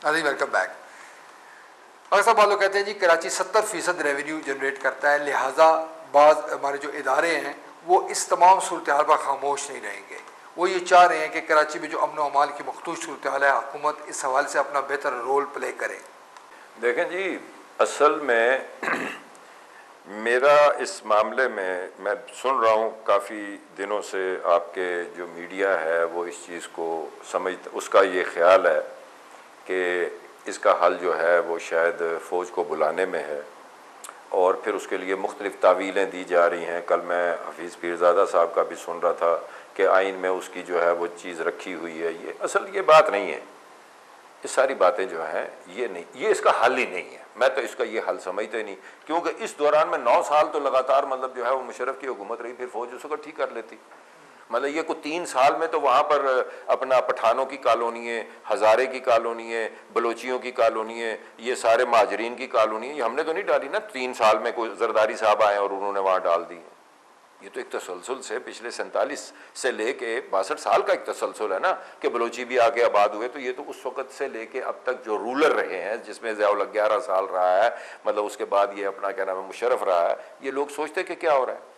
Welcome back. अगर साहब लोग कहते हैं जी कराची 70% रेवेन्यू जनरेट करता है, लिहाजा बाज़ हमारे जो इदारे हैं वो इस तमाम सूरत हाल पर खामोश नहीं रहेंगे। वो ये चाह रहे हैं कि कराची में जो अमन व अमाल की मखदूश सूरत हाल है, हुकूमत इस हवाले से अपना बेहतर रोल प्ले करे। देखें जी, असल में मेरा इस मामले में मैं सुन रहा हूँ काफ़ी दिनों से आपके जो मीडिया है वो इस चीज़ को समझ, उसका ये ख्याल है कि इसका हल जो है वो शायद फ़ौज को बुलाने में है और फिर उसके लिए मुख्तलिफ़ तावीलें दी जा रही हैं। कल मैं हफीज़ पीरज़ादा साहब का भी सुन रहा था कि आइन में उसकी जो है वो चीज़ रखी हुई है। ये असल ये बात नहीं है, ये सारी बातें जो हैं ये नहीं, ये इसका हल ही नहीं है। मैं तो इसका ये हल समझते ही नहीं, क्योंकि इस दौरान में 9 साल तो लगातार मतलब जो है वो मुशर्रफ की हुकूमत रही, फिर फ़ौज उसको ठीक कर लेती। मतलब ये को 3 साल में तो वहाँ पर अपना पठानों की कॉलोनी है, हज़ारे की कॉलोनी है, बलोचियों की कॉलोनी है, ये सारे माजरीन की कॉलोनी है, ये हमने तो नहीं डाली ना। 3 साल में कोई जरदारी साहब आए और उन्होंने वहाँ डाल दी। ये तो एक तसलसल से पिछले 47 से लेके 62 साल का एक तसलसल है ना कि बलोची भी आके आबाद हुए। तो ये तो उस वक़्त से लेके अब तक जो रूलर रहे हैं, जिसमें ज़ियाउल 11 साल रहा है, मतलब उसके बाद ये अपना क्या नाम है मुशर्रफ रहा है, ये लोग सोचते कि क्या हो रहा है।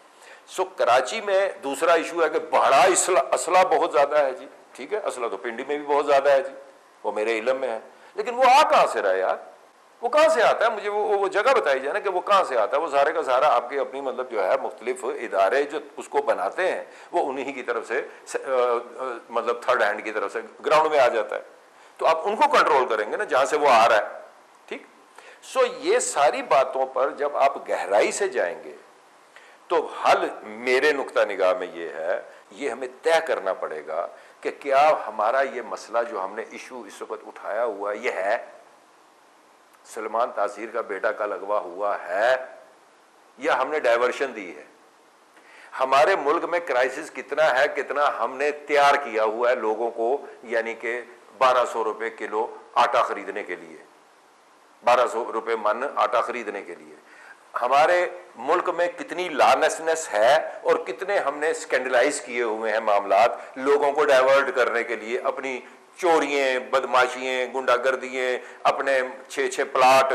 सो कराची में दूसरा इशू है कि बड़ा असला बहुत ज़्यादा है जी। ठीक है, असला तो पिंडी में भी बहुत ज़्यादा है जी, वो मेरे इल्म में है, लेकिन वो आ कहाँ से रहा है यार? वो कहाँ से आता है? मुझे वो जगह बताई जाए ना कि वो कहाँ से आता है। वो सारे का सारा आपके अपनी मतलब जो है मुख्तलिफ इदारे जो उसको बनाते हैं वो उन्हीं की तरफ से मतलब थर्ड हैंड की तरफ से ग्राउंड में आ जाता है। तो आप उनको कंट्रोल करेंगे ना जहाँ से वो आ रहा है। ठीक, सो ये सारी बातों पर जब आप गहराई से जाएंगे तो हल मेरे नुक्ता निगाह में ये है, ये हमें तय करना पड़ेगा कि क्या हमारा ये मसला जो हमने इशू इस वक्त उठाया हुआ ये है, सलमान तासीर का बेटा का लगवा हुआ है, या हमने डाइवर्शन दी है। हमारे मुल्क में क्राइसिस कितना है, कितना हमने तैयार किया हुआ है लोगों को, यानी कि 1200 रुपये किलो आटा खरीदने के लिए, 1200 रुपये मन आटा खरीदने के लिए। हमारे मुल्क में कितनी लॉलेसनेस है और कितने हमने स्कैंडलाइज किए हुए हैं मामलात लोगों को डाइवर्ट करने के लिए, अपनी चोरियां, बदमाशियां, गुंडागर्दियां, अपने 6-6 प्लाट।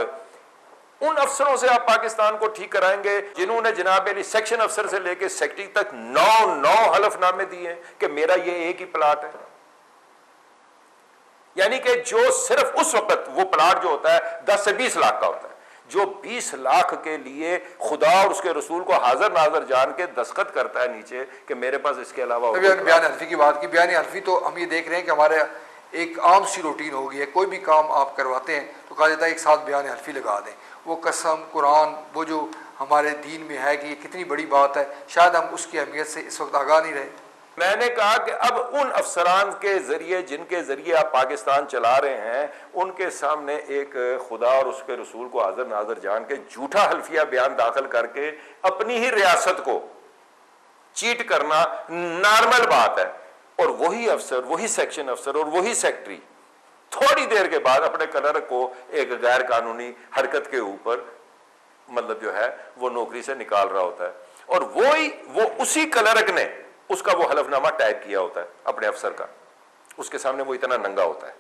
उन अफसरों से आप पाकिस्तान को ठीक कराएंगे जिन्होंने जनाब अली सेक्शन अफसर से लेकर सेक्रेटरी तक 9 हलफनामे दिए कि मेरा ये एक ही प्लाट है। यानी कि जो सिर्फ उस वक्त वो प्लाट जो होता है 10 से 20 लाख का होता है, जो 20 लाख के लिए खुदा और उसके रसूल को हाजिर नाजर जान के दस्तखत करता है नीचे कि मेरे पास इसके अलावा। बयान हल्फी की बात की, बयान हल्फी तो हम ये देख रहे हैं कि हमारे एक आम सी रूटीन हो गई है। कोई भी काम आप करवाते हैं तो कहा जाता है एक साथ बयान हल्फी लगा दें। वो कसम कुरान, वो जो हमारे दीन में है कि ये कितनी बड़ी बात है, शायद हम उसकी अहमियत से इस वक्त आगाह नहीं रहे। मैंने कहा कि अब उन अफसरान के जरिए जिनके जरिए आप पाकिस्तान चला रहे हैं, उनके सामने एक खुदा और उसके रसूल को हाजिर नाजर जान के झूठा हल्फिया बयान दाखिल करके अपनी ही रियासत को चीट करना नॉर्मल बात है। और वही अफसर, वही सेक्शन अफसर और वही सेक्रेटरी थोड़ी देर के बाद अपने क्लर्क को एक गैर कानूनी हरकत के ऊपर मतलब जो है वो नौकरी से निकाल रहा होता है, और वो उसी क्लर्क ने उसका वो हलफनामा टाइप किया होता है अपने अफसर का, उसके सामने वो इतना नंगा होता है।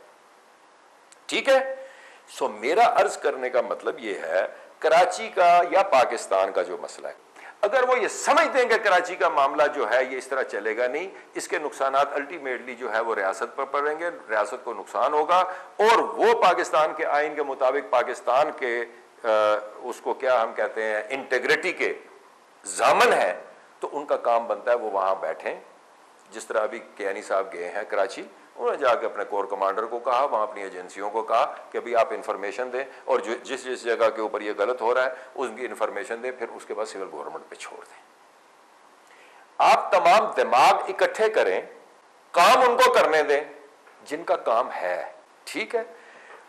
ठीक है, सो मेरा अर्ज करने का मतलब ये है, कराची का या पाकिस्तान का जो मसला है, अगर वो ये समझ देंगे कराची का मामला जो है ये इस तरह चलेगा नहीं, इसके नुकसान अल्टीमेटली जो है वो रियासत पर पड़ेंगे, रियासत को नुकसान होगा, और वो पाकिस्तान के आइन के मुताबिक पाकिस्तान के उसको क्या हम कहते हैं इंटेग्रिटी के जामन है, तो उनका काम बनता है वो वहां बैठें। जिस तरह अभी कियानी साहब गए हैं कराची, उन्होंने जाके अपने कोर कमांडर को कहा, वहां अपनी एजेंसियों को कहा कि अभी आप इंफॉर्मेशन दें और जो जिस जगह के ऊपर ये गलत हो रहा है उसकी इंफॉर्मेशन दें, फिर उसके बाद सिविल गवर्नमेंट पे छोड़ दें। आप तमाम दिमाग इकट्ठे करें, काम उनको करने दें जिनका काम है। ठीक है,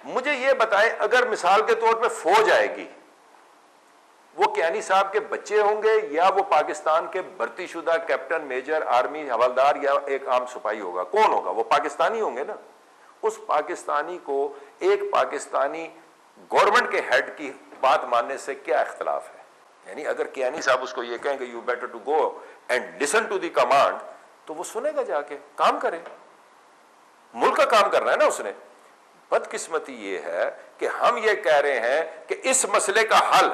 मुझे ये बताएं, अगर मिसाल के तौर पर फौज आएगी, वो कियानी साहब के बच्चे होंगे या वो पाकिस्तान के भर्तीशुदा कैप्टन, मेजर, आर्मी हवलदार या एक आम सिपाही होगा? कौन होगा? वो पाकिस्तानी होंगे ना। उस पाकिस्तानी को एक पाकिस्तानी गवर्नमेंट के हेड की बात मानने से क्या इख्तलाफ है? यानी अगर कियानी साहब उसको ये कहेंगे you better to go and listen to the command, तो वो सुनेगा, जाके काम करे। मुल्क का काम करना है ना उसने। बदकिस्मती ये है कि हम ये कह रहे हैं कि इस मसले का हल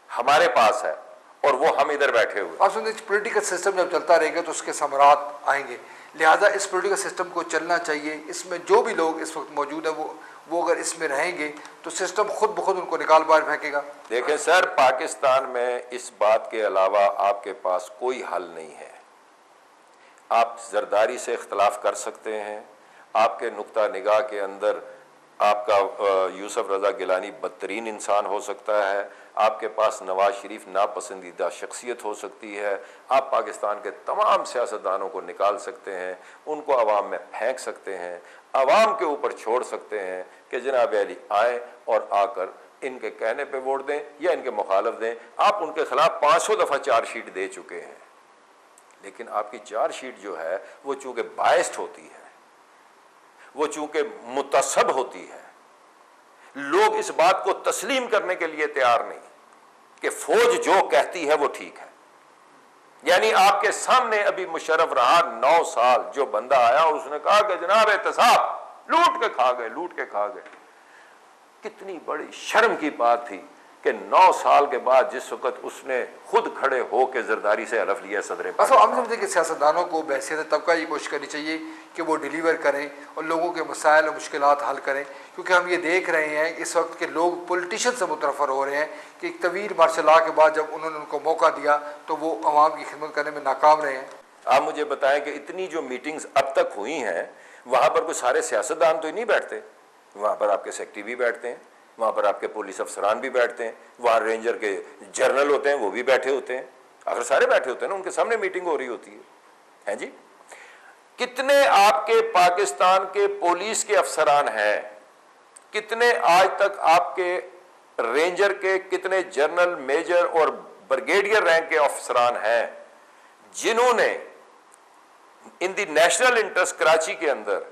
हमारे पास है और वो हम इधर बैठे हुए। आप सुनते पॉलिटिकल सिस्टम जब चलता रहेगा तो उसके समरात आएंगे, लिहाजा इस पॉलिटिकल सिस्टम को चलना चाहिए। इसमें जो भी लोग इस वक्त मौजूद है वो अगर इसमें रहेंगे तो सिस्टम खुद ब खुद उनको निकाल बाहर फेंकेगा। देखें सर, पाकिस्तान में इस बात के अलावा आपके पास कोई हल नहीं है। आप जरदारी से इख्तलाफ कर सकते हैं, आपके नुक्ता निगाह के अंदर आपका यूसुफ रज़ा गिलानी बदतरीन इंसान हो सकता है, आपके पास नवाज शरीफ नापसंदीदा शख्सियत हो सकती है, आप पाकिस्तान के तमाम सियासतदानों को निकाल सकते हैं, उनको अवाम में फेंक सकते हैं, अवाम के ऊपर छोड़ सकते हैं कि जनाब अली आए और आकर इनके कहने पे वोट दें या इनके मुखालफ दें। आप उनके खिलाफ 500 दफ़ा चार्जशीट दे चुके हैं, लेकिन आपकी चार्जशीट जो है वो चूँकि बायस्ड होती है, वो चूंकि मुतसब होती है, लोग इस बात को तस्लीम करने के लिए तैयार नहीं कि फौज जो कहती है वो ठीक है। यानी आपके सामने अभी मुशर्रफ रहा 9 साल, जो बंदा आया और उसने कहा कि जनाब एहतसाब लूट के खा गए, लूट के खा गए। कितनी बड़ी शर्म की बात थी कि 9 साल के बाद जिस वक्त उसने खुद खड़े होकर जरदारी से हलफ लिया सदर। हम समझते कि सियासतदानों को बहसीत तबका ये कोशिश करनी चाहिए कि वो डिलीवर करें और लोगों के मसाइल और मुश्किलात हल करें, क्योंकि हम ये देख रहे हैं इस वक्त के लोग पॉलिटिशियन से मुतरफ़र हो रहे हैं कि एक तवील मार्शल लॉ के बाद जब उन्होंने उनको मौका दिया तो वो अवाम की खिदमत करने में नाकाम रहे हैं। आप मुझे बताएं कि इतनी जो मीटिंग्स अब तक हुई हैं वहाँ पर कोई सारे सियासतदान तो ही नहीं बैठते, वहाँ पर आपके सेक्रेटरी भी बैठते हैं, वहाँ पर आपके पुलिस अफसरान भी बैठते हैं, वहाँ रेंजर के जनरल होते हैं वो भी बैठे होते हैं, अगर सारे बैठे होते हैं ना, उनके सामने मीटिंग हो रही होती है। हैं जी, कितने आपके पाकिस्तान के पुलिस के अफसरान हैं, कितने आज तक आपके रेंजर के, कितने जनरल, मेजर और ब्रिगेडियर रैंक के अफसरान हैं जिन्होंने इन दी नेशनल इंटरेस्ट कराची के अंदर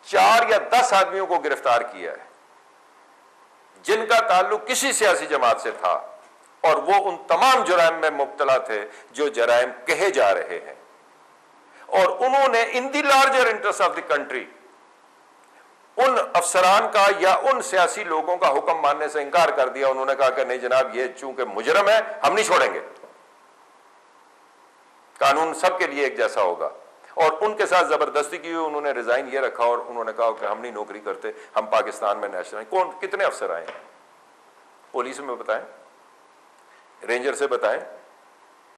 4 या 10 आदमियों को गिरफ्तार किया है जिनका ताल्लुक किसी सियासी जमात से था और वो उन तमाम जुराइम में मुब्तला थे जो जराइम कहे जा रहे हैं, और उन्होंने in the larger interest of the country उन अफसरान का या उन सियासी लोगों का हुक्म मानने से इनकार कर दिया। उन्होंने कहा कि नहीं जनाब, ये चूंकि मुजरम है हम नहीं छोड़ेंगे, कानून सबके लिए एक जैसा होगा, और उनके साथ जबरदस्ती की। उन्होंने रिजाइन ये रखा और उन्होंने कहा कि हम नहीं नौकरी करते, हम पाकिस्तान में नेशनल। कौन, कितने अफसर आए? पुलिस में बताएं, रेंजर से बताएं,